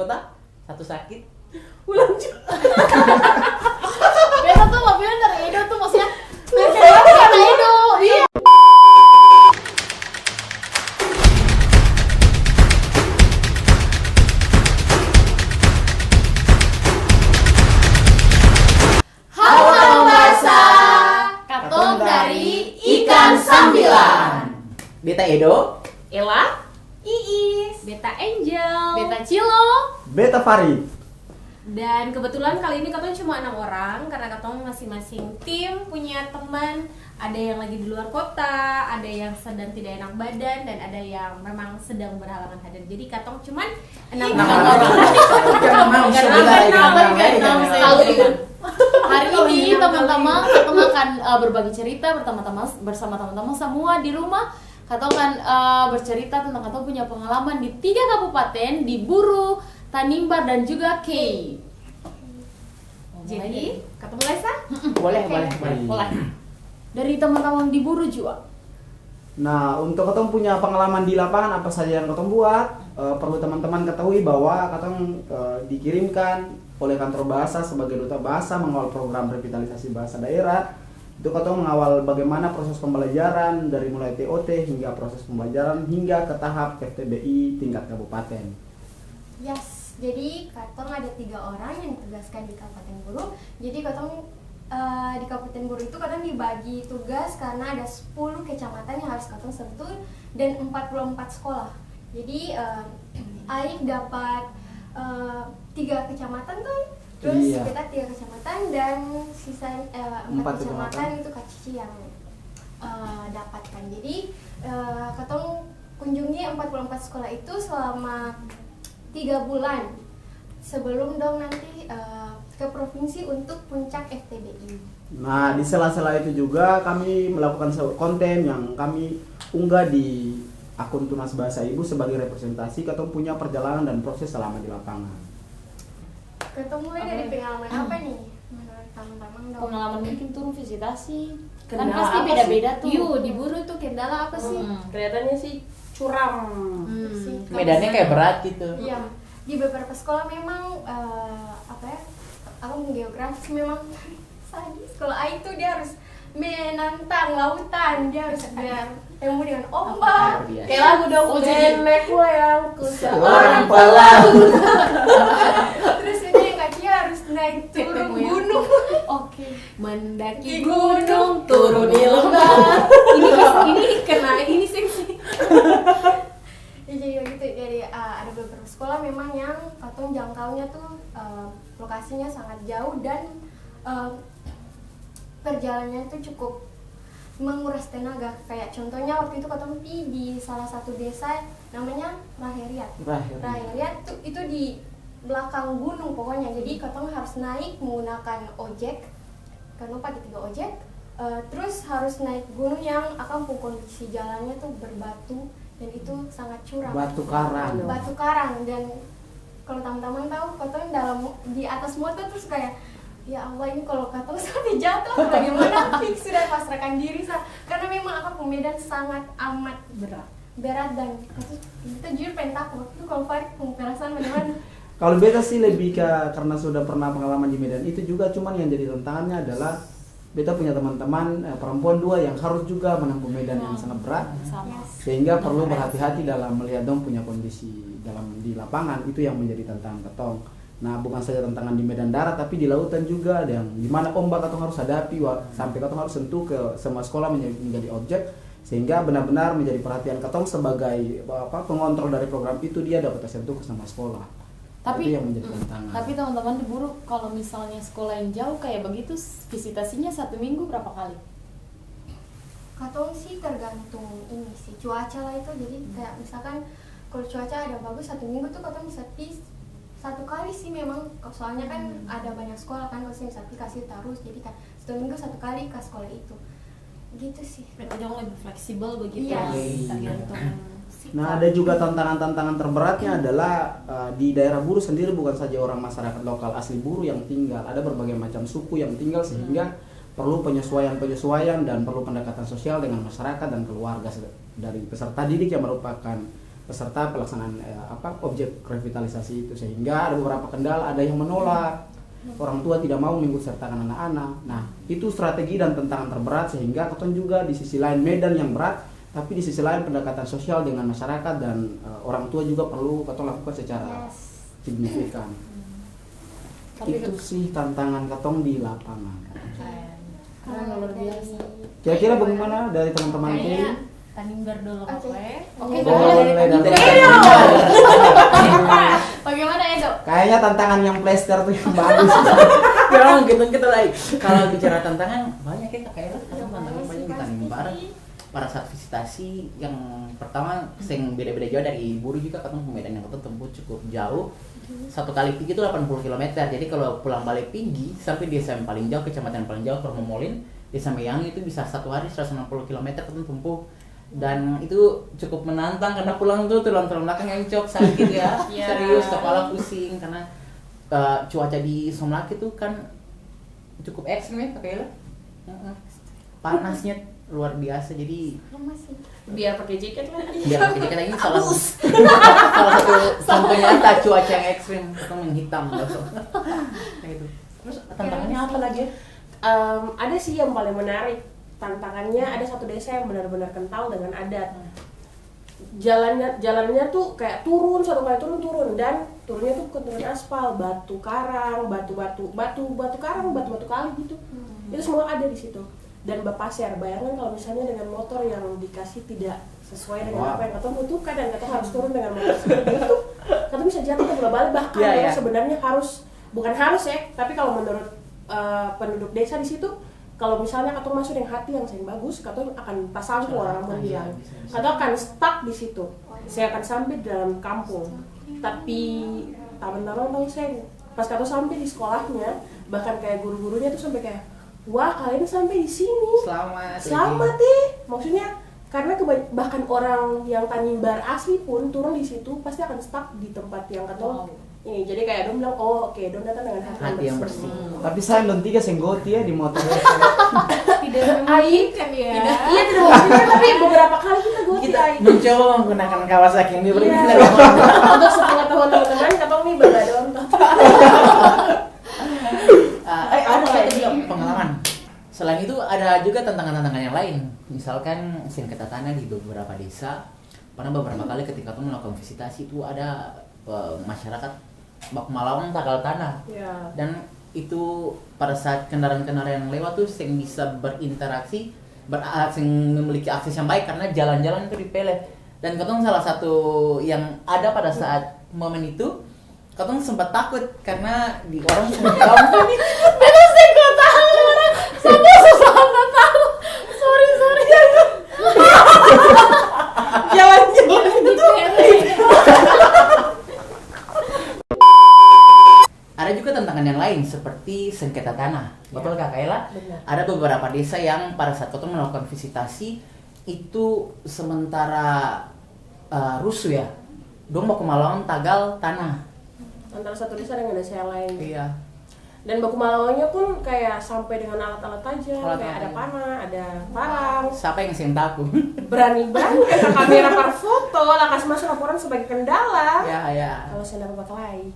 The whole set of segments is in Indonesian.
kota, satu sakit. Ulang Beta tuh mau bilang dari Edo tuh maksudnya karena Edo. Iya. Halo Basa, katong dari Ikan Sambilan. Beta Edo, Ella, Iis, Beta Angel, Beta Cilo. Beta Farid. Dan kebetulan kali ini katong cuma 6 orang karena katong masing-masing tim punya teman. Ada yang lagi di luar kota, ada yang sedang tidak enak badan, dan ada yang memang sedang berhalangan hadir. Jadi katong cuman 6 orang. Hari ini teman-teman katong akan berbagi cerita bersama teman-teman semua di rumah. Katong akan bercerita tentang katong punya pengalaman di 3 kabupaten, di Buru, Tanimbar, dan juga Kei. Jadi, katong mulai sah? boleh. Dari teman-teman di Buru juga. Nah, untuk katong punya pengalaman di lapangan apa saja yang katong buat, perlu teman-teman ketahui bahwa katong dikirimkan oleh kantor bahasa sebagai duta bahasa mengawal program revitalisasi bahasa daerah. Itu katong mengawal bagaimana proses pembelajaran dari mulai TOT hingga proses pembelajaran hingga ke tahap FTBI tingkat kabupaten. Yes, jadi katong ada 3 orang yang ditugaskan di Kabupaten Buru. Jadi katong di Kabupaten Buru itu katong dibagi tugas karena ada 10 kecamatan yang harus katong sentuh dan 44 sekolah. Jadi Aik dapat 3 kecamatan tuh, terus Iya. kita 3 kecamatan dan sisa 4 kecamatan itu Kak Cici yang dapatkan. Jadi katong kunjungi 44 sekolah itu selama 3 bulan sebelum dong nanti ke provinsi untuk puncak FTBI. Nah, di sela-sela itu juga kami melakukan konten yang kami unggah di akun Tunas Bahasa Ibu sebagai representasi katong punya perjalanan dan proses selama di lapangan. Katong mulai dari pengalaman apa nih? Menurut teman-teman dong. Pengalaman mungkin turun visitasi. Kan Kendala pasti apa beda-beda sih? tuh. Yuk, di Buru tuh kendala apa sih? Kelihatannya sih curam. Sih, Medannya kayak berat gitu. Iya, di beberapa sekolah memang apa ya? Aku geografis memang sadis. Kalau Ai itu dia harus menantang lautan, dia harus bertemu dengan ombak. Kayak lagu dong, nenek wayangku Seorang seorang pelaut. Terus ini yang kaki harus naik turun gunung. Oke. Mendaki gunung, turun di lembah. ini kena ini sih. Ya, jadi gitu. Jadi ada beberapa sekolah memang yang katong jangkaunya tuh lokasinya sangat jauh dan perjalanannya itu cukup menguras tenaga. Kayak contohnya waktu itu katong pergi di salah satu desa namanya Raheriat. Raheriat tuh itu di belakang gunung pokoknya. Jadi katong harus naik menggunakan ojek. Karena pakai 3 ojek. Terus harus naik gunung yang akan kondisi jalannya tuh berbatu dan itu sangat curam. Batu karang. Dan kalau teman-teman tahu katong di atas motor terus kayak ya Allah ini kalau katong sampai jatuh bagaimana? Fix sudah pasrahkan diri karena memang akan medan sangat amat berat dan kita jujur pengen takut itu kalau Farid perasaan bagaimana? Kalau beta sih lebih ke karena sudah pernah pengalaman di Medan itu juga, cuman yang jadi tantangannya adalah beta punya teman-teman perempuan 2 yang harus juga menempuh medan yang sangat berat, sehingga perlu berhati-hati dalam melihat dong punya kondisi di lapangan. Itu yang menjadi tantangan ketong. Nah, bukan saja tantangan di medan darat tapi di lautan juga ada yang dimana ombak katong harus hadapi sampai katong harus sentuh ke semua sekolah menjadi objek, sehingga benar-benar menjadi perhatian katong sebagai pengontrol dari program itu dia dapat sentuh ke semua sekolah. Itu yang menjadi tantangan. Tapi teman-teman di Buru kalau misalnya sekolah yang jauh kayak begitu visitasinya 1 minggu berapa kali? Katong sih tergantung ini sih cuaca lah itu. Jadi kayak misalkan kalau cuaca ada bagus 1 minggu tuh katong bisa pergi 1 kali sih memang. Soalnya kan ada banyak sekolah kan kalau bisa kasih terus. Jadi kan 1 minggu 1 kali ke sekolah itu. Gitu sih. Mereka jauh lebih fleksibel begitu. Iya. Tergantung. Nah, ada juga tantangan-tantangan terberatnya adalah di daerah Buru sendiri bukan saja orang masyarakat lokal asli Buru yang tinggal, ada berbagai macam suku yang tinggal sehingga perlu penyesuaian dan perlu pendekatan sosial dengan masyarakat dan keluarga dari peserta didik yang merupakan peserta pelaksanaan objek revitalisasi itu, sehingga ada beberapa kendala, ada yang menolak, orang tua tidak mau mengikut sertakan anak-anak. Nah, itu strategi dan tantangan terberat, sehingga ketemu juga di sisi lain medan yang berat, tapi di sisi lain pendekatan sosial dengan masyarakat dan orang tua juga perlu ketemu lakukan secara signifikan. Itu sih tantangan ketong di lapangan. Keren, luar biasa. Kira-kira bagaimana dari teman-teman tim? Kayaknya Tanimbar dulu Oke, Boleh dari bagaimana Edo? Kayaknya tantangan yang plaster tuh yang bagus. Ya kita lagi. Kalau bicara tantangan banyak ya kayak tantangan banyak di Tanimbar. Pada saat visitasi yang pertama sing beda-beda jauh dari Buru juga ketemu medan yang ketemu tempuh cukup jauh. Satu kali pergi itu 80 km. Jadi kalau pulang balik pergi sampai desa yang paling jauh, kecamatan paling jauh Permomolin, desa Meyang itu bisa satu hari 160 km ketemu tempuh. Dan itu cukup menantang karena pulang tuh tulang belakang encok sakit ya. Serius kepala pusing karena cuaca di Somlaki itu kan cukup ekstrim ya kakaknya. Panasnya luar biasa, jadi Biar pakai jaket lah. biar kita ini salah satu contoh nyata cuaca yang ekstrim atau menghitam kayak itu. Terus tantangannya apa lagi ya? Ada sih yang paling menarik. Tantangannya ada satu desa yang benar-benar kental dengan adat. Jalannya tuh kayak turun, satu kali turun dan turunnya tuh bukan turun aspal, batu karang, batu karang, batu kali gitu. Itu semua ada di situ. Dan berpasir, bayangkan kalau misalnya dengan motor yang dikasih tidak sesuai dengan apa yang kita butuhkan dan kita harus turun dengan motor seperti itu, kita bisa jatuh ke bola balik. Bahkan sebenarnya bukan harus ya, tapi kalau menurut penduduk desa di situ, kalau misalnya kita masuk dengan hati yang sayang bagus, kita akan pasang ke orang bilang, kita akan stuck di situ. Saya akan sampai di dalam kampung, tapi teman-teman tahu saya pas kita sampai di sekolahnya, bahkan kayak guru-gurunya tuh sampai kayak, wah kalian sampai di sini. Selamat maksudnya karena bahkan orang yang Tanimbar asli pun turun di situ pasti akan stuck di tempat yang kata ini. Jadi kayak Dom bilang, oh oke, Dom datang dengan hati yang bersih. Tapi saya belum 3 senggoti ya di motor. Tidak memungkinkan ya. Iya tidak memungkinkan, tapi beberapa kali kita goti. Kita mencoba menggunakan Kawasaki yang diberikan dari Untuk sepengetahuan teman-teman, katong nih begadon. Ada lagi juga pengalaman. Selain itu ada juga tantangan-tantangan yang lain. Misalkan sengketa tanah di beberapa desa. Pernah beberapa kali ketika kamu melakukan visitasi itu ada masyarakat bak malawang tagal tanah. Dan itu pada saat kendaraan-kendaraan yang lewat tuh sing bisa berinteraksi, sing memiliki akses yang baik karena jalan-jalan itu dipeleh. Dan katong salah satu yang ada pada saat momen itu, katong sempat takut karena di orang tahu nih. Itu sih gue tahu orang sampai susah nggak tahu. Sorry. Jalan-jalan itu. Ada juga tantangan yang lain seperti sengketa tanah. Betul Kak Kaila? Ada beberapa desa yang pada saat katong melakukan visitasi itu sementara rusuh ya. Dong mau ke Malawang tagal tanah. Antara satu desa dengan desa yang lain. Iya. Dan baku malawangnya pun kayak sampai dengan alat-alat tajam, Alat kayak ada tajam. panah, ada parang. Siapa yang sing taku? Berani banget ke kamera par foto, lakas masuk laporan sebagai kendala. Ya. Kalau saya dapat lagi.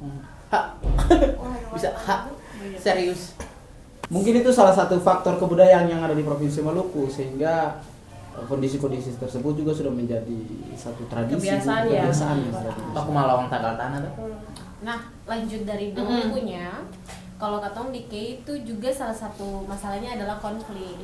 Bisa serius. Mungkin itu salah satu faktor kebudayaan yang ada di Provinsi Maluku, sehingga kondisi-kondisi tersebut juga sudah menjadi satu tradisi, Kebiasaan ya. yang ada di Aku Malawang tagal tanah tuh. Nah, lanjut dari bukunya, kalau katong di K itu juga salah satu masalahnya adalah konflik.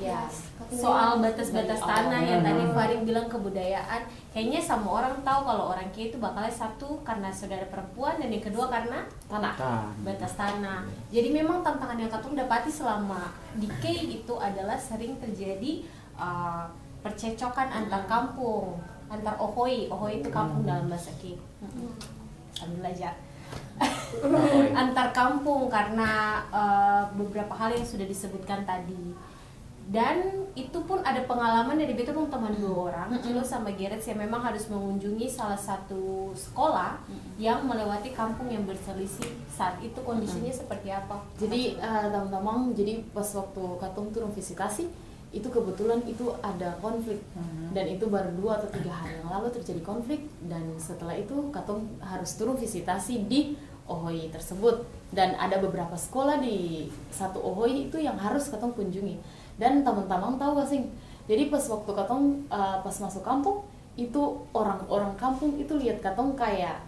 Soal batas-batas tanah yang tadi Farid bilang kebudayaan, kayaknya semua orang tahu kalau orang K itu bakalnya satu karena saudara perempuan dan yang kedua karena tanah. Batas tanah. Jadi memang tantangan yang katong dapati selama di K itu adalah sering terjadi percecokan antar kampung, antar ohoi itu kampung dalam bahasa K. Sambil belajar. Antar kampung karena beberapa hal yang sudah disebutkan tadi. Dan itu pun ada pengalaman dari betul teman 2 orang, Cilo sama Gerrit yang memang harus mengunjungi salah satu sekolah yang melewati kampung yang berselisih. Saat itu kondisinya seperti apa? Jadi teman-teman, jadi pas waktu katong turun visitasi, itu kebetulan itu ada konflik dan itu baru 2 atau 3 hari yang lalu terjadi konflik, dan setelah itu katong harus turun visitasi di Ohoi tersebut, dan ada beberapa sekolah di satu Ohoi itu yang harus katong kunjungi. Dan teman-teman tahu gak sih, jadi pas waktu katong pas masuk kampung itu orang-orang kampung itu lihat katong kayak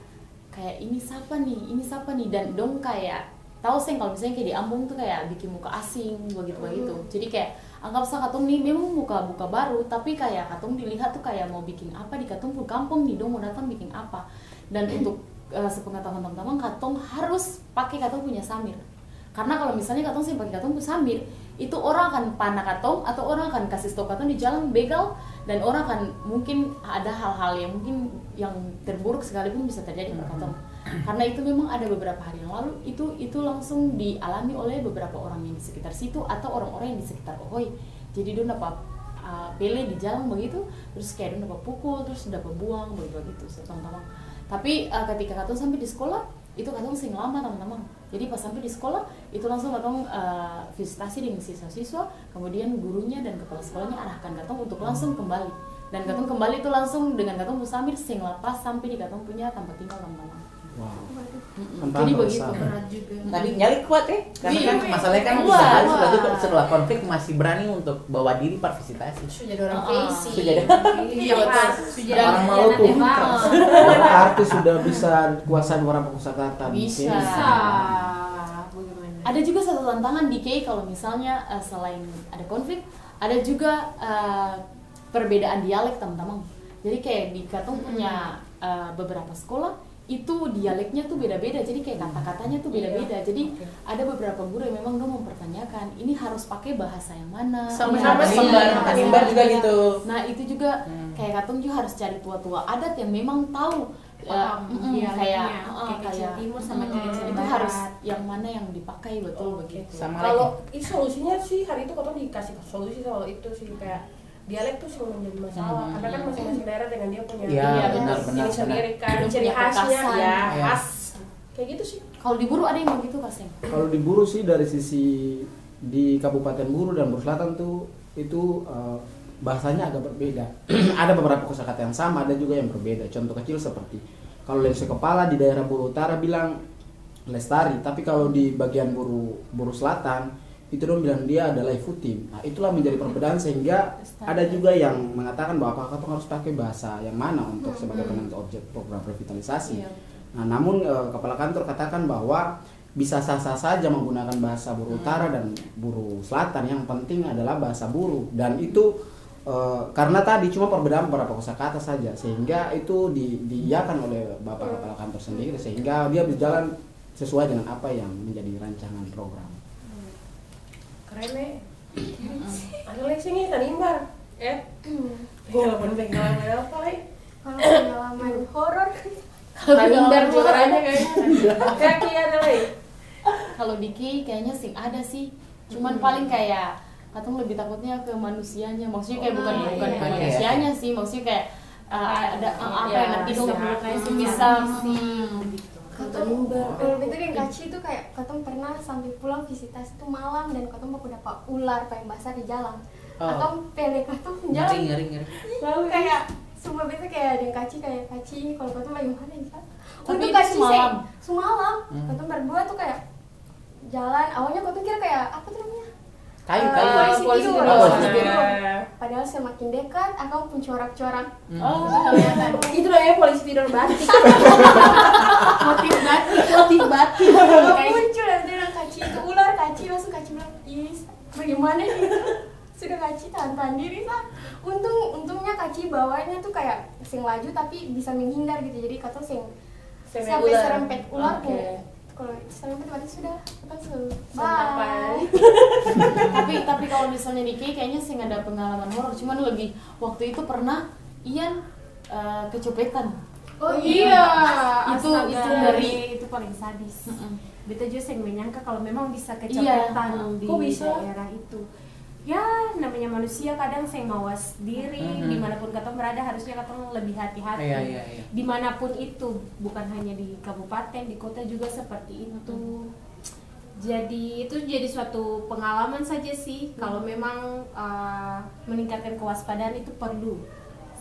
ini siapa nih, dan dong kayak tahu sih kalau misalnya kayak di Ambung tuh kayak bikin muka asing begitu. Jadi kayak anggap sa katong nih memang muka baru, tapi kayak katong dilihat tuh kayak mau bikin apa di katong pun kampung nih, dong mau datang bikin apa. Dan untuk sepengetahuan teman-teman, katong harus pakai katong punya samir. Karena kalau misalnya katong sih pakai katong punya samir, itu orang akan panah katong atau orang akan kasih stop katong di jalan begal, dan orang akan mungkin ada hal-hal yang terburuk sekalipun bisa terjadi pada katong. Karena itu memang ada beberapa hari yang lalu itu langsung dialami oleh beberapa orang yang di sekitar situ atau orang-orang yang di sekitar Ohoi. Jadi dia dapat pele di jalan begitu, terus kayak dia dapat pukul, terus dapat buang begitu teman-teman. Tapi ketika katong sampai di sekolah itu katong sing lama teman-teman. Jadi pas sampai di sekolah itu langsung katong visitasi dengan siswa-siswa, kemudian gurunya dan kepala sekolahnya arahkan katong untuk langsung kembali. Dan katong kembali itu langsung dengan katong musamir sing lepas sampai di katong punya tempat tinggal teman-teman. Wow. Jadi begitu. Berat juga. Tadi nyali kuat ya, karena kan masalahnya kan Kuat. setelah konflik masih berani untuk bawa diri per visitasi. Sudah ada orang crazy. Sudah ada. Iya, Pak. Sudah ada Orang Maluku. Berarti sudah bisa kuasai beberapa kosakata. Bisa. Bagaimana? Ada juga satu tantangan di KI kalau misalnya selain ada konflik, ada juga perbedaan dialek teman-teman. Jadi kayak di katong punya beberapa sekolah itu dialeknya tuh beda-beda, jadi kayak kata-katanya tuh beda-beda. Jadi ada beberapa guru yang memang dong mempertanyakan ini harus pakai bahasa yang mana. Sama-sama Ini harus Tanimbar juga iya. gitu. Nah itu juga kayak katong juga harus cari tua-tua adat yang memang tahu kayak kecil timur sama kecil itu barat. harus yang mana yang dipakai betul begitu. Sama Kalau itu solusinya sih hari itu katong dikasih solusi soal itu sih, kayak dialek tuh selalu menjadi masalah karena kan masing-masing daerah dengan dia punya benar. ini sendiri kan, Punya ciri khasnya perkasan. ya Iya. khas kayak gitu sih. Kalau di Buru ada yang begitu Kasem? Kalau di Buru sih dari sisi di Kabupaten Buru dan Buru Selatan tuh itu bahasanya agak berbeda. Ada beberapa kosakata yang sama, ada juga yang berbeda. Contoh kecil seperti kalau Lese Kepala di daerah Buru Utara bilang lestari, tapi kalau di bagian Buru Selatan itu dong bilang dia adalah ifutim. Nah itulah menjadi perbedaan sehingga ada juga yang mengatakan bahwa apakah harus pakai bahasa yang mana untuk sebagai penentu objek program revitalisasi. Nah namun kepala kantor katakan bahwa bisa sah-sah saja menggunakan bahasa Buru Utara dan Buru Selatan, yang penting adalah bahasa Buru, dan itu karena tadi cuma perbedaan beberapa kosakata saja sehingga itu diiyakan oleh Bapak kepala kantor sendiri sehingga dia berjalan sesuai dengan apa yang menjadi rancangan program. Keren nih. Ada lagi nih Tanimbar. Pengalaman apa lagi? Kalau pengalaman horor Tanimbar juaranya kayaknya. Kaki ada lagi. Kalau di KI kayaknya sih ada sih. Cuman paling kayak katong lebih takutnya ke manusianya. Maksudnya kayak bukan ke iya. manusianya sih. Maksudnya kayak ada apa Iya, yang nanti dong bisa. bisa Katong kalau itu di Kaci itu kayak katong pernah sampai pulang visitasi itu malam dan katong baku dapat ular paling basah di jalan. Katong pele katong jalan. Ngeri. Lalu kayak semua itu kayak di Kaci kayak Kaci ini kalau katong lagi mana ya? Tapi Untuk itu Kaci semalam. semalam. Katong berdua tuh kayak jalan. Awalnya katong kira kayak apa tuh namanya? Kayu. Polisi tidur. polisi tidur. Padahal semakin dekat, akang pun corak-corak. Itu namanya polisi tidur batik. Motif batik. Kalau muncul nanti orang Kaci itu ular Kaci langsung Kaci bilang, "Is, bagaimana nih?" Sudah Kaci tahan diri sah. Untungnya Kaci bawanya tuh kayak sing laju tapi bisa menghindar gitu. Jadi kata sing sampai ular. serempet ular Oke. kok. Kalau serempet berarti sudah Santapan. tapi kalau misalnya di KI kayaknya sih nggak ada pengalaman horor. Cuman lebih waktu itu pernah Ian kecopetan. Oh iya, Itu astaga. dari- itu paling sadis. Mm-mm. Beta juga yang menyangka kalau memang bisa kecopetan di Kok bisa? daerah itu. Ya, namanya manusia kadang saya mawas diri, dimanapun katong berada harusnya katong lebih hati-hati. Iya. Dimanapun itu, bukan hanya di kabupaten, di kota juga seperti itu. Jadi itu jadi suatu pengalaman saja sih. Kalau memang meningkatkan kewaspadaan itu perlu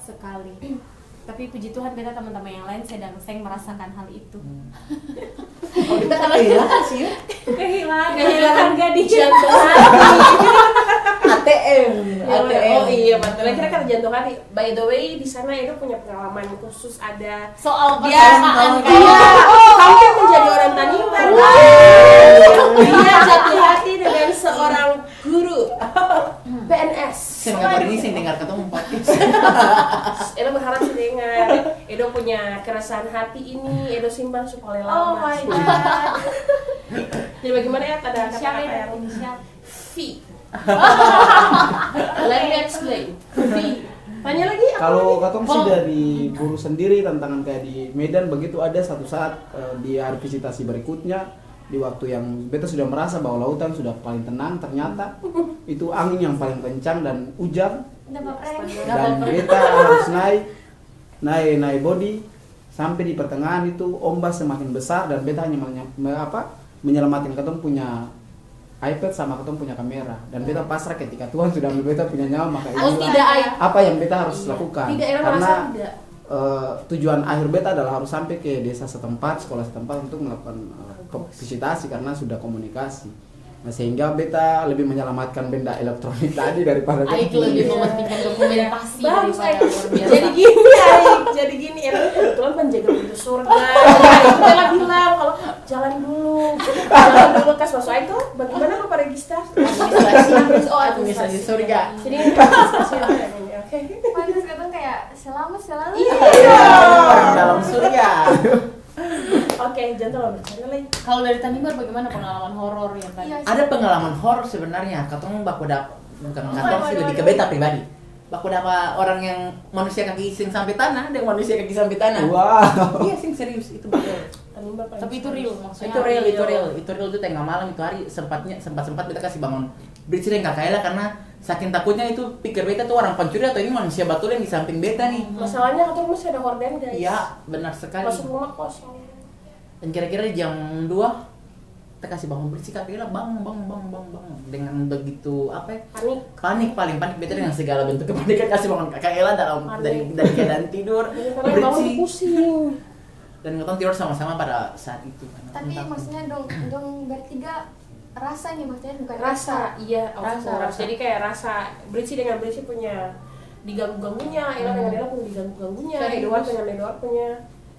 sekali. Tapi puji Tuhan beta teman-teman yang lain sedang merasakan hal itu. Oh, kita kan kehilangan sih ya. Kehilangan gadis. ATM. Oh iya, betul. Kira-kira jantung hati. By the way, di sana Edo punya pengalaman khusus ada Soal dia persamaan hampir menjadi orang Tanimbar. Dia jatuh hati dengan seorang guru PNS. Saya nggak ini sih dengar ketemu podcast. Edo berharap sih dengar. Edo punya keresahan hati ini Edo simpan supaya Oh lama. my god. Jadi bagaimana ya ada Inisial kata-kata ya, yang inisial. V. Let me explain. V. Tanya lagi apa? Kalau katong sih dari guru sendiri tantangan kayak di Medan begitu ada satu saat di hari visitasi berikutnya di waktu yang beta sudah merasa bahwa lautan sudah paling tenang, ternyata itu angin yang paling kencang dan hujan dan beta harus naik body sampai di pertengahan itu ombak semakin besar dan beta hanya menyelamatkan ketong punya iPad sama ketong punya kamera dan beta pasrah ketika Tuhan sudah ambil beta punya nyawa maka inilah apa yang beta harus lakukan karena tujuan akhir beta adalah harus sampai ke desa setempat, sekolah setempat untuk melakukan visitasi karena sudah komunikasi. Nah, sehingga beta lebih menyelamatkan benda elektronik tadi daripada Aik lebih mementingkan dokumentasi Bagus, daripada Aik. luar biasa. Jadi gini, Edo kebetulan penjaga pintu surga. Jadi Bella bilang kalau jalan dulu kas masuk Aik tuh bagaimana Bapak registrasi? Administrasi surga. Jadi administrasi apa ya ini? Oke. Pantas kadang kayak selamat selalu. Orang dalam surga. Oke, jangan bercanda lagi. Kalau dari Tanimbar bagaimana pengalaman horor yang tadi? Iya. Ada pengalaman horor sebenarnya. Katong baku bukan katong sih lebih ke beta pribadi. Baku dapat orang yang manusia kaki sing sampai tanah, ada yang manusia kaki sampai tanah. wow. Iya sing serius itu betul. Tapi itu real maksudnya. Itu real itu tengah malam itu hari sempat beta kasih bangun bridge yang gak kaila karena saking takutnya itu pikir beta tuh orang pencuri atau ini manusia batul yang di samping beta nih. Masalahnya katanya masih ada horden guys. Iya, benar sekali. Masuk rumah kosong. Dan kira-kira di jam 2 kita kasih bangun bersih kak bilang bang dengan begitu apa ya? Panik beta dengan segala bentuk kepanikan kasih bangun kakak Ella dari keadaan tidur Karena bangun tuh pusing. dan nonton tidur sama-sama pada saat itu kan. Tapi maksudnya dong bertiga rasa nih maksudnya bukan Iya, Rasa. Jadi kayak rasa Britsi dengan Britsi punya diganggu-ganggunya, Ella dengan Ella punya diganggu-ganggunya, Edward dengan Edward punya.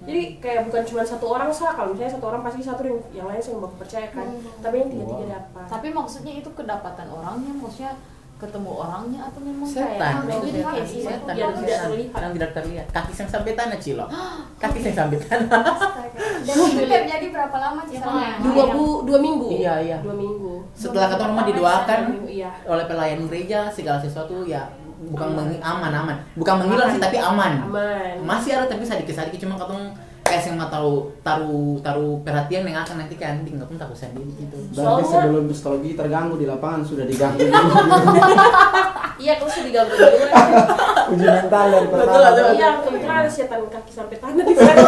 Jadi kayak bukan cuma satu orang sah, kalau misalnya satu orang pasti satu yang lain saya bakal percaya kan. Tapi yang tiga-tiga dapat. Tapi maksudnya itu kedapatan orangnya, maksudnya ketemu orangnya atau memang setan, kayak setan yang tidak terlihat. yang tidak terlihat. Kaki yang sampai tanah Cilo. Kaki yang sampai tanah. Dan itu terjadi berapa lama sih selama? 2 minggu. Iya. 2 minggu. Setelah ketemu rumah didoakan Iya. oleh pelayan gereja segala sesuatu ya bukan aman. Bukan menghilang sih tapi aman. Masih ada tapi sedikit cuma ketemu kayak yang mau taruh perhatian yang akan nanti ke anjing ketemu takut sendiri gitu. Berarti sebelum psikologi terganggu di lapangan sudah diganggu. Iya, kalau sudah diganggu dulu. Uji mental dari pertama. Iya, kebetulan ada setan kaki sampai tanah di sana.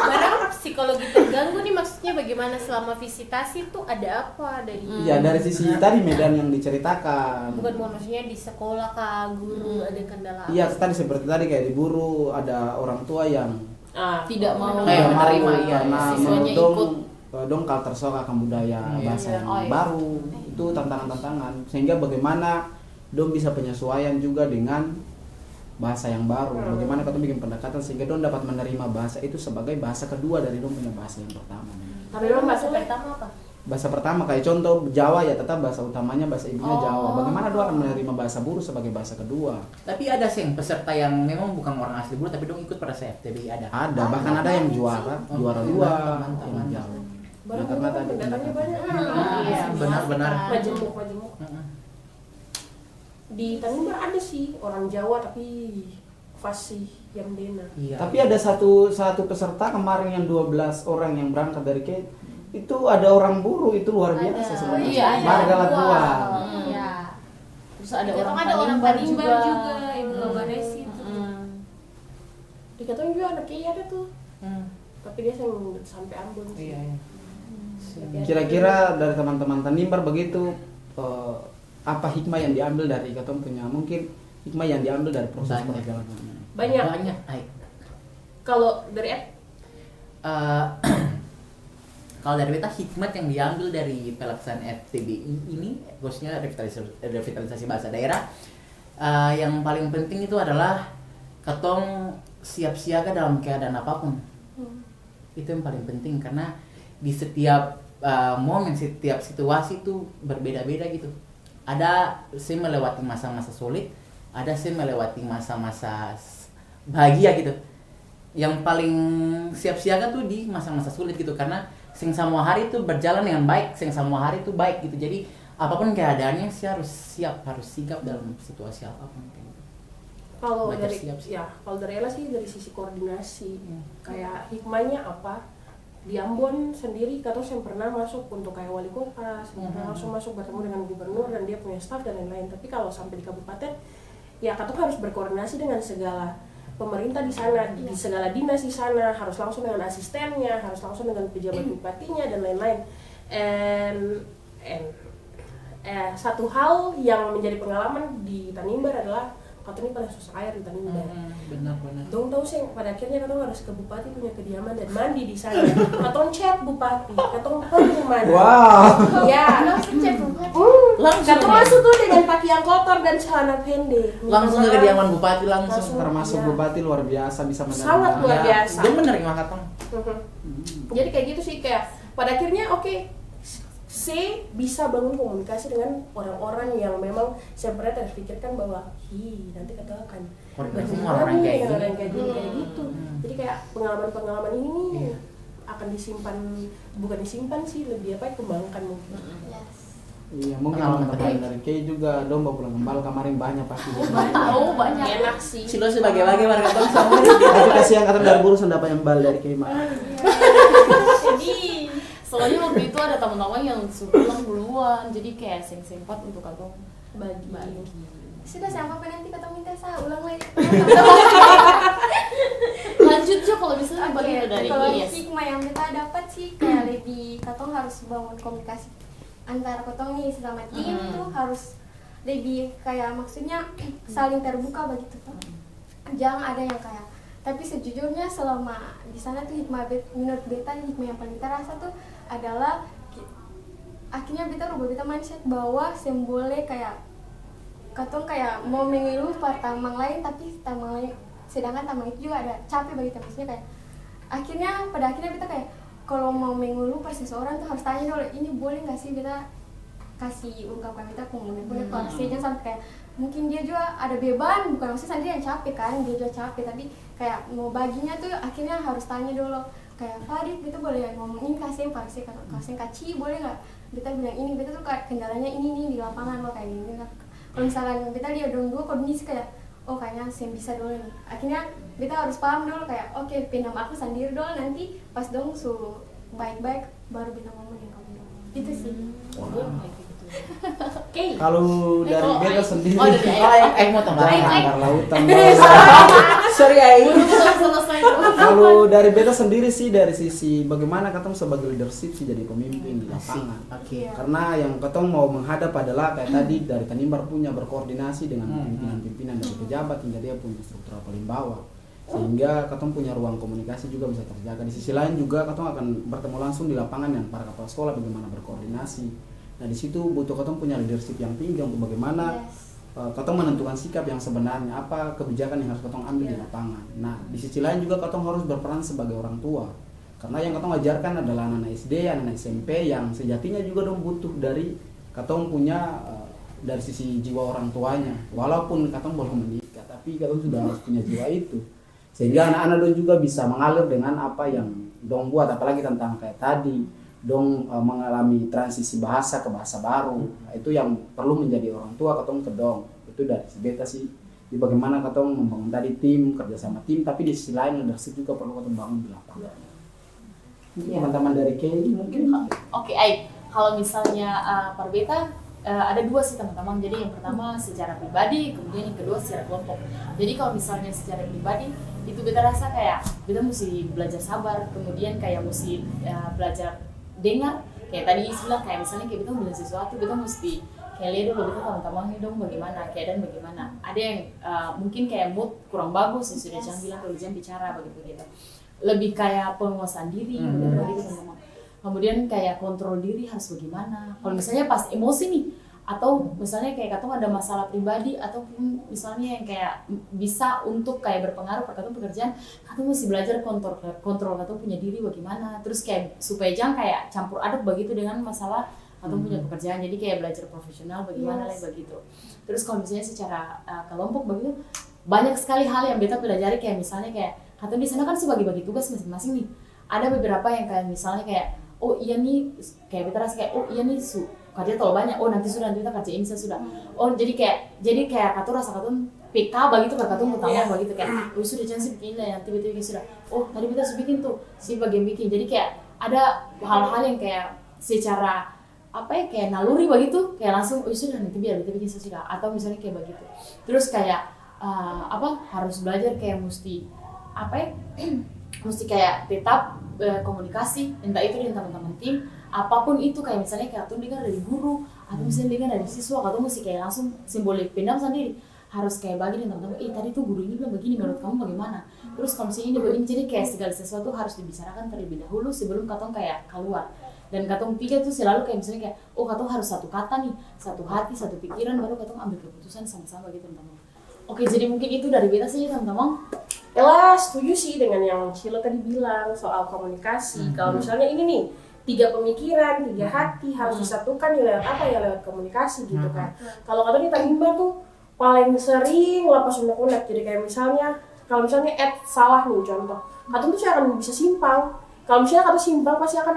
Barang psikologi terganggu nih maksudnya bagaimana selama visitasi tuh ada apa dari Ya dari sisi tadi Medan yang diceritakan. bukan maksudnya di sekolah kah guru ada kendala apa? Iya tadi seperti tadi kayak di Buru ada orang tua yang tidak mau menerima, iya, karena siswanya menurut dong culture shock akan budaya bahasa yang baru itu tantangan sehingga bagaimana dong bisa penyesuaian juga dengan bahasa yang baru. Bagaimana kita bikin pendekatan sehingga dong dapat menerima bahasa itu sebagai bahasa kedua dari dong punya bahasa yang pertama. Tapi memang bahasa pertama apa? Bahasa pertama kayak contoh Jawa ya tetap bahasa utamanya bahasa ibunya Jawa. Bagaimana dong akan menerima bahasa Buru sebagai bahasa kedua? Tapi ada sih peserta yang memang bukan orang asli Buru tapi dong ikut pada FTBI ada. Ada, bahkan ada yang juara 2 mantap. yang jauh. baru Nah, karena tadi pendatangnya banyak. Iya, benar. Majemuk. Di Tanimbar ada sih orang Jawa tapi fasih yang Dena. Iya. Tapi ada satu peserta kemarin yang 12 orang yang berangkat dari Kate itu ada orang Buru itu luar biasa sebenarnya. Iya, ada. Marga Latua. Iya. Terus ada Kita orang kan ada orang Tanimbar juga Ibu Logaresi itu. Dikatakan juga anak kiai ada tuh. Tapi dia sampai Ambon sih. Iya. Kira-kira dari teman-teman Tanimbar begitu, apa hikmah yang diambil dari katong punya, mungkin hikmah yang diambil dari proses Banyak. perjalanan? Banyak. Ay. Kalau dari Ed, Kalau dari beta hikmat yang diambil dari pelaksanaan FTB ini, khususnya revitalisasi bahasa daerah, yang paling penting itu adalah katong siap siaga dalam keadaan apapun. Itu yang paling penting, karena di setiap momen, setiap situasi itu berbeda-beda gitu. Ada saya melewati masa-masa sulit, ada saya melewati masa-masa bahagia gitu. Yang paling siap siaga tuh di masa-masa sulit gitu, karena sing semua hari itu berjalan dengan baik, sing semua hari itu baik gitu. Jadi apapun keadaannya saya harus siap, harus sigap dalam situasi apapun kayak gitu. kalau Belajar dari siap sih. kalau dari Ella sih dari sisi koordinasi, kayak hikmahnya apa? Di Ambon sendiri katong yang pernah masuk untuk kayak wali kota, pernah langsung masuk bertemu dengan gubernur dan dia punya staff dan lain-lain. Tapi kalau sampai di kabupaten, ya katong harus berkoordinasi dengan segala pemerintah di sana, di segala dinas di sana, harus langsung dengan asistennya, harus langsung dengan pejabat bupatinya dan lain-lain. Satu hal yang menjadi pengalaman di Tanimbar adalah katong ini paling susah air di Tanimbar. Benar-benar. Dong tahu sih, pada akhirnya katong harus ke bupati punya kediaman dan mandi di sana. Katong chat bupati, katong pergi mana? Wow. Ya, Langsung cek bupati. Langsung katong ya? masuk tuh dengan pakaian kotor dan celana pendek. Langsung ke kediaman bupati langsung. Langsung. Termasuk Iya. bupati luar biasa bisa menerima. Sangat luar Ya, biasa. dia menerima katong. Jadi kayak gitu sih, kayak pada akhirnya oke, C bisa bangun komunikasi dengan orang-orang yang memang saya pernah terpikirkan bahwa nanti kita akan Koordinasi berhubungan sama orang nih kayak dengan gini. orang kayak gini kayak gitu. Jadi kayak pengalaman-pengalaman ini nih Iya. akan disimpan, bukan disimpan sih, lebih apa, kembangkan mungkin. Yes. Iya, mungkin Pengalaman teman-teman terbaik. dari Kay juga domba pulang kembali kemarin banyak pasti. Oh, banyak. Enak sih. Silo sebagai-bagai warga katong sama. Tapi kasihan kata dari buruh dapat yang bal dari Kay mah. Jadi soalnya waktu itu ada teman-teman yang pulang duluan, jadi kayak sempat untuk katong Bagi. Sudah siapa nanti ketemu minta saya ulang lagi. lanjut Jo kalau misalnya bagi Oke, dari kalau Ilyas. hikmah yang kita dapat sih kayak lebih katong harus bangun komunikasi antara katong nih sama tim tuh harus lebih kayak maksudnya saling terbuka begitu tuh. Jangan ada yang kayak, tapi sejujurnya selama di sana tuh menurut beta hikmah yang paling terasa tuh adalah akhirnya beta rubah beta mindset bahwa boleh kayak katong kayak mau mengeluh per tamang lain, tapi tamang lain sedangkan tamang itu juga ada capek bagi kita, maksudnya kayak pada akhirnya kita kayak kalau mau mengeluh per seseorang tuh harus tanya dulu, ini boleh nggak sih kita kasih ungkapkan kita komunikasi pasti aja sampai kayak mungkin dia juga ada beban, bukan maksudnya sendiri yang capek kan, dia juga capek, tapi kayak mau baginya tuh akhirnya harus tanya dulu kayak Farid kita boleh ngomong ini kasih kaci boleh nggak, kita bilang ini kita tuh kayak kendalanya ini di lapangan loh kayak gini kan. Kalau misalkan kita lihat dong dua kondisi kayak oh kayaknya saya bisa dulu nih, akhirnya kita harus paham dulu kayak oke, pinam aku sendiri dulu, nanti pas dong suruh baik-baik baru kita ngomongin kamu dulu. Itu sih. Oke. Kalau dari Oh, beta Ai. sendiri, Oh, dari Ai. Mau tambah. antar lautan. Sorry Ai. Selesai dulu. Kalau dari beta sendiri sih dari sisi bagaimana katong sebagai leadership sih jadi pemimpin di lapangan. Oke. Karena yang katong mau menghadap adalah kayak tadi dari Tanimbar punya berkoordinasi dengan pimpinan-pimpinan dari pejabat hingga dia punya struktural paling bawah, sehingga katong punya ruang komunikasi juga bisa terjaga. Di sisi lain juga katong akan bertemu langsung di lapangan dengan para kepala sekolah bagaimana berkoordinasi. Nah di situ butuh katong punya leadership yang tinggi untuk bagaimana katong menentukan sikap yang sebenarnya, apa kebijakan yang harus katong ambil di lapangan. Nah di sisi lain juga katong harus berperan sebagai orang tua, karena yang katong ajarkan adalah anak SD, anak SMP yang sejatinya juga dong butuh dari katong punya dari sisi jiwa orang tuanya. Walaupun katong belum menikah, tapi katong sudah harus punya jiwa itu, sehingga anak-anak dong juga bisa mengalir dengan apa yang dong buat, apalagi tentang kayak tadi dong mengalami transisi bahasa ke bahasa baru. Itu yang perlu menjadi orang tua katong ke dong. Itu dari si beta sih di bagaimana katong membangun tadi tim, kerjasama tim, tapi di sisi lain leadership juga perlu katong bangun di lapangan. Ini teman-teman dari Kay mungkin. Oke, Ai. Kalau misalnya Parbeta ada dua sih teman-teman. Jadi yang pertama secara pribadi, kemudian yang kedua secara kelompok. Jadi kalau misalnya secara pribadi itu beta rasa kayak beta mesti belajar sabar, kemudian kayak mesti belajar dengar kayak tadi bilang kayak misalnya kayak kita bilang sesuatu kita mesti kayak lihat dulu kita teman-teman dong bagaimana keadaan bagaimana, ada yang mungkin kayak mood kurang bagus ya sudah jangan bilang kalau jangan bicara begitu lebih kayak penguasaan diri benar-benar itu teman-teman. Kemudian kayak kontrol diri harus bagaimana kalau misalnya pas emosi nih, atau misalnya kayak katong ada masalah pribadi ataupun misalnya yang kayak bisa untuk kayak berpengaruh pada katong pekerjaan, katong mesti belajar kontrol katong punya diri bagaimana, terus kayak supaya jangan kayak campur aduk begitu dengan masalah katong punya pekerjaan, jadi kayak belajar profesional bagaimana lah begitu. Terus kalau misalnya secara kelompok begitu banyak sekali hal yang beta pelajari, kayak misalnya kayak katong di sana kan sih bagi-bagi tugas masing-masing nih, ada beberapa yang kayak misalnya kayak oh iya nih kayak beta rasa kayak oh iya nih kerja terlalu banyak, oh nanti kita kerjain sudah. Oh jadi kayak katong rasa katong PK begitu katong utama begitu kayak oh sudah jangan sih bikin lah nanti betul sudah. Oh tadi kita harus bikin tuh si bagian bikin. Jadi kayak ada hal-hal yang kayak secara apa ya kayak naluri begitu kayak langsung oh sudah nanti biar kita bikin sesudah, atau misalnya kayak begitu. Terus kayak harus belajar kayak mesti apa ya mesti kayak tetap komunikasi entah itu dengan teman-teman tim apapun itu, kayak misalnya kayak tuh dengar dari guru atau misalnya dengar dari siswa, atau mesti kayak langsung simbolik pendam sendiri harus kayak bagi dengan teman-teman, tadi tuh guru ini bilang begini menurut kamu bagaimana, terus kalau misalnya ini begini, jadi kayak segala sesuatu harus dibicarakan terlebih dahulu sebelum katong kayak keluar. Dan katong pikir tuh selalu kayak misalnya kayak oh katong harus satu kata nih, satu hati, satu pikiran, baru katong ambil keputusan sama-sama gitu teman-teman. Oke, jadi mungkin itu dari beta saja teman-teman. Ella setuju sih dengan yang Sheila tadi bilang soal komunikasi. Kalau misalnya ini nih 3 pemikiran, 3 hati harus disatukan ya lewat apa ya lewat komunikasi gitu kan. Kalau katanya di Tanimbar tuh paling sering lepas unek-unek. Jadi kayak misalnya kalau misalnya salah nih contoh, katanya tuh akan bisa simpang. Kalau misalnya kata simpang pasti akan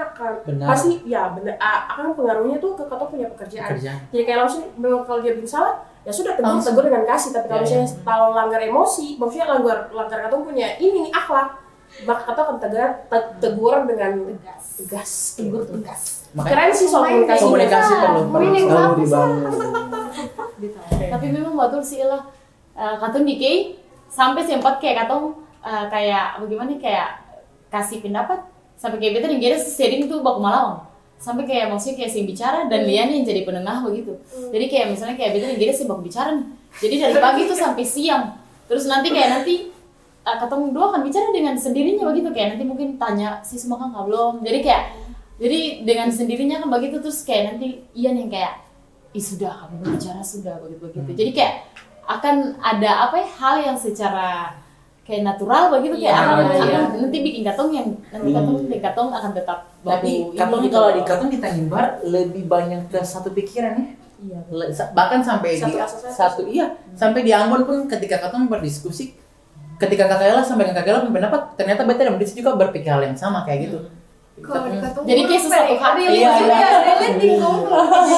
benar. Pasti ya benar akan pengaruhnya tuh ke kata punya pekerjaan. Jadi kayak langsung memang kalau dia bikin salah ya sudah tegur dengan kasih, tapi kalau misalnya kalau langgar emosi, maksudnya langgar kata punya ini akhlak, maka kata akan teguran dengan tegas. Keren sih soal komunikasi perlu dibangun. Tapi memang betul sih lah katong di sampai sempat kayak katong kayak bagaimana kayak kasih pendapat sampai kayak beta dan sering tuh baku Malawang sampai kayak maksudnya kayak sing bicara dan Lian yang jadi penengah begitu. Jadi kayak misalnya kayak beta dan sih baku bicara nih. Jadi dari pagi tuh sampai siang. Terus nanti katong dua akan bicara dengan sendirinya begitu, kayak nanti mungkin tanya si semua kan belum. Jadi dengan sendirinya kan begitu, terus kayak nanti Ian yang kayak sudah kamu bicara sudah begitu. Jadi kayak akan ada apa ya hal yang secara kayak natural begitu kayak akan nanti bikin katong yang nanti katong akan tetap tapi katong kalau di katong di Tanimbar lebih banyak ke satu pikiran ya. Iya. Bahkan sampai sampai di Ambon pun ketika katong berdiskusi, ketika Kakak sampai dengan Kakak pendapat ternyata beta dan Bridget juga berpikir hal yang sama kayak gitu. Jadi kayak sesuatu hal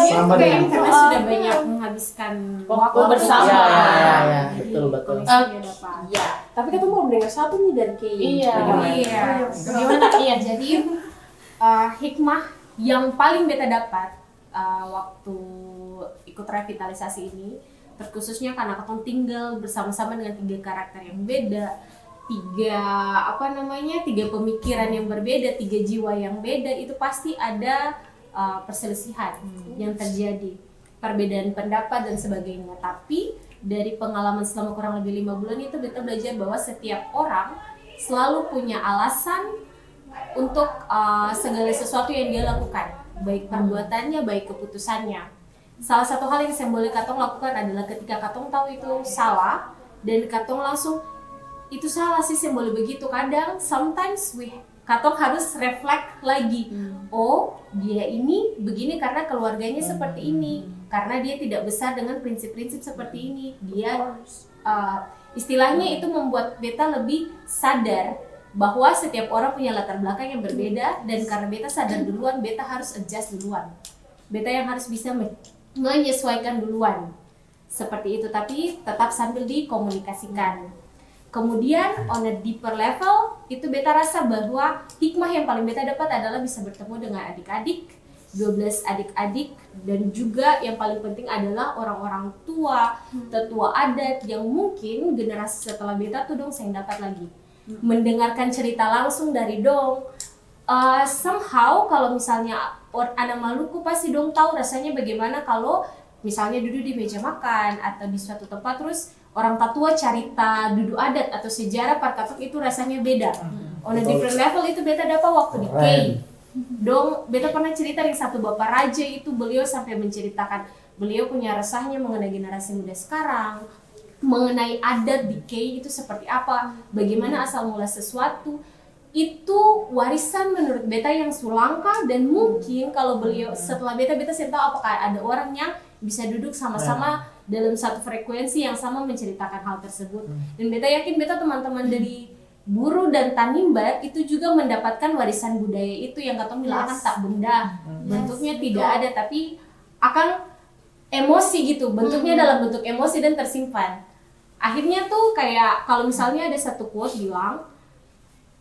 Sama dengan karena sudah banyak menghabiskan waktu bersama. Iya, betul. Iya. Tapi kita mau mendengar satu nih dari Kay. Iya. Gimana? Iya, jadi hikmah yang paling beta dapat waktu ikut revitalisasi ini, terkhususnya karena katong tinggal bersama-sama dengan 3 karakter yang beda, 3 pemikiran yang berbeda, 3 jiwa yang beda, itu pasti ada perselisihan yang terjadi, perbedaan pendapat dan sebagainya. Tapi dari pengalaman selama kurang lebih 5 bulan itu beta belajar bahwa setiap orang selalu punya alasan untuk segala sesuatu yang dia lakukan, baik perbuatannya, baik keputusannya. Salah satu hal yang simbolik katong lakukan adalah ketika katong tahu itu salah dan katong langsung itu salah sih simbol begitu, kadang sometimes katong harus reflect lagi. Oh, dia ini begini karena keluarganya seperti ini, karena dia tidak besar dengan prinsip-prinsip seperti ini. Dia istilahnya itu membuat beta lebih sadar bahwa setiap orang punya latar belakang yang berbeda, dan karena beta sadar duluan, beta harus adjust duluan. Beta yang harus bisa menyesuaikan duluan. Seperti itu, tapi tetap sambil dikomunikasikan. Kemudian on a deeper level, itu beta rasa bahwa hikmah yang paling beta dapat adalah bisa bertemu dengan adik-adik, 12 adik-adik, dan juga yang paling penting adalah orang-orang tua, tetua adat yang mungkin generasi setelah beta tuh dong saya dapat lagi mendengarkan cerita langsung dari dong, somehow kalau misalnya anak Maluku pasti dong tahu rasanya bagaimana kalau misalnya duduk di meja makan atau di suatu tempat terus orang tatua cerita duduk adat atau sejarah Parkatok itu rasanya beda. On a different level itu beta dapat waktu di K. Dong, beta pernah cerita dengan satu bapak raja itu, beliau sampai menceritakan beliau punya resahnya mengenai generasi muda sekarang, mengenai adat di K itu seperti apa, bagaimana asal mula sesuatu. Itu warisan menurut beta yang sulangka, dan mungkin kalau beliau setelah beta saya tahu apakah ada orang yang bisa duduk sama-sama dalam satu frekuensi yang sama menceritakan hal tersebut. Dan beta yakin beta teman-teman dari Buru dan Tanimbar itu juga mendapatkan warisan budaya itu yang katong bilang akan tak benda, bentuknya tidak ada tapi akan emosi gitu, bentuknya dalam bentuk emosi dan tersimpan. Akhirnya tuh kayak kalau misalnya ada satu quote bilang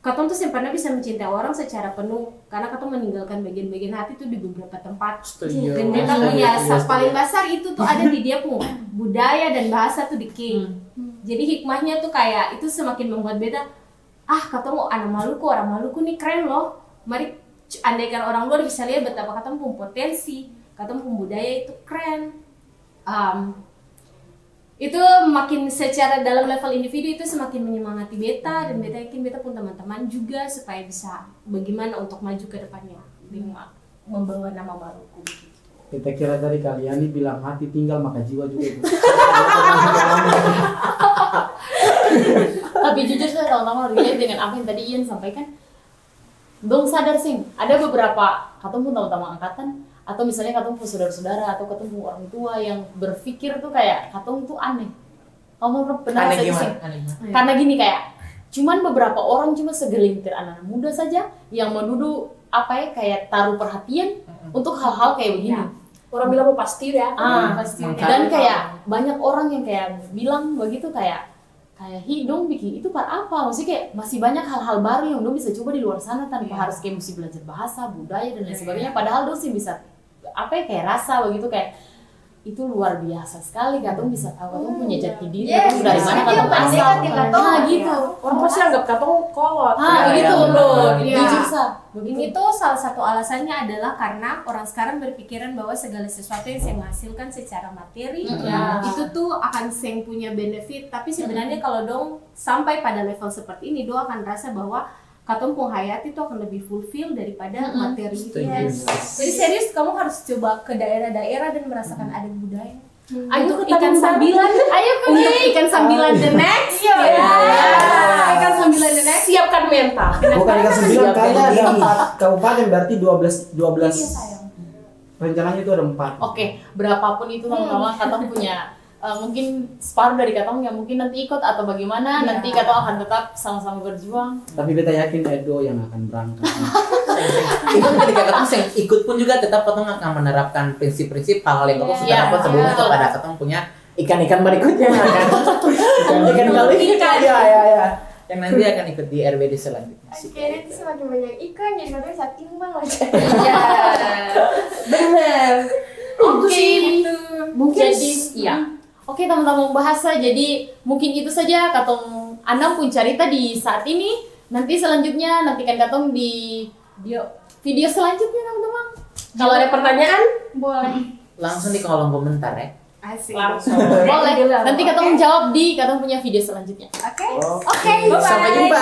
katong tuh pernah bisa mencintai orang secara penuh karena katong meninggalkan bagian-bagian hati tuh di beberapa tempat. Dan beta punya paling dasar itu tuh ada di dia pun budaya dan bahasa tuh di King. Jadi hikmahnya tuh kayak itu semakin membuat beta katong anak orang Maluku nih keren loh. Mari andaikan orang luar bisa lihat betapa katong pun potensi, katong pun budaya itu keren. Itu makin secara dalam level individu itu semakin menyemangati beta, dan beta yakin beta pun teman-teman juga supaya bisa bagaimana untuk maju ke depannya dengan membawa nama Maluku begitu. Kita kira tadi kalian ini bilang hati tinggal maka jiwa juga itu. Tapi jujur saya sama-sama relate dengan apa yang tadi Ian sampaikan. Dong sadar sih, ada beberapa katong pun teman-teman angkatan atau misalnya katong pun saudara-saudara atau katong pun orang tua yang berpikir tuh kayak katong tuh aneh. Kamu pernah rasa sih? Karena gini kayak cuman beberapa orang cuma segelintir anak-anak muda saja yang menuduh kayak taruh perhatian untuk hal-hal kayak begini. Orang bilang mau pasti ya. Pasti. Dan kayak banyak orang yang kayak bilang begitu kayak dong bikin itu apa? Maksudnya kayak masih banyak hal-hal baru yang dong bisa coba di luar sana tanpa harus kayak mesti belajar bahasa, budaya dan lain sebagainya. Padahal dong sih bisa kayak rasa begitu kayak itu luar biasa sekali, katong bisa tahu katong punya jati diri, katong dari mana katong asal, gitu. Orang pasti anggap katong kolot. Begitu loh, jujur Ini tuh salah satu alasannya adalah karena orang sekarang berpikiran bahwa segala sesuatu yang saya menghasilkan secara materi itu tuh akan saya punya benefit, tapi sebenarnya kalau dong sampai pada level seperti ini, dong akan rasa bahwa katong pun hayat itu akan lebih fulfill daripada materi itu. Jadi serius kamu harus coba ke daerah-daerah dan merasakan adat budaya. Ayo untuk ikan sambilan, untuk ikan sambilan the next. Ikan sambilan the next. Siapkan mental. Bukan ikan sambilan, kayaknya ada 4 kabupaten berarti 12 rencananya itu ada 4. Oke, berapapun itu teman-teman katong punya mungkin separuh dari katong yang mungkin nanti ikut atau bagaimana, nanti katong akan tetap sama-sama berjuang. Tapi beta yakin Edo yang akan berangkat. Itu ketika katong ikut pun juga tetap katong akan menerapkan prinsip-prinsip hal yang katong sudah dapat sebelumnya kepada katong punya ikan-ikan berikutnya kan. Ikan kali ya. Yang nanti akan ikut di RWD selanjutnya. Oke, nanti semakin banyak ikan jadi katanya bisa timbang lagi. Bener. Oke, mungkin Oke teman-teman bahasa, jadi mungkin itu saja katong Anam pun cerita di saat ini. Nanti selanjutnya nantikan katong di video selanjutnya teman-teman. Kalau ada pertanyaan boleh Langsung di kolom komentar ya. Asik. langsung. boleh. Nanti katong jawab di katong punya video selanjutnya. Oke. Oke. Bye-bye. Sampai jumpa.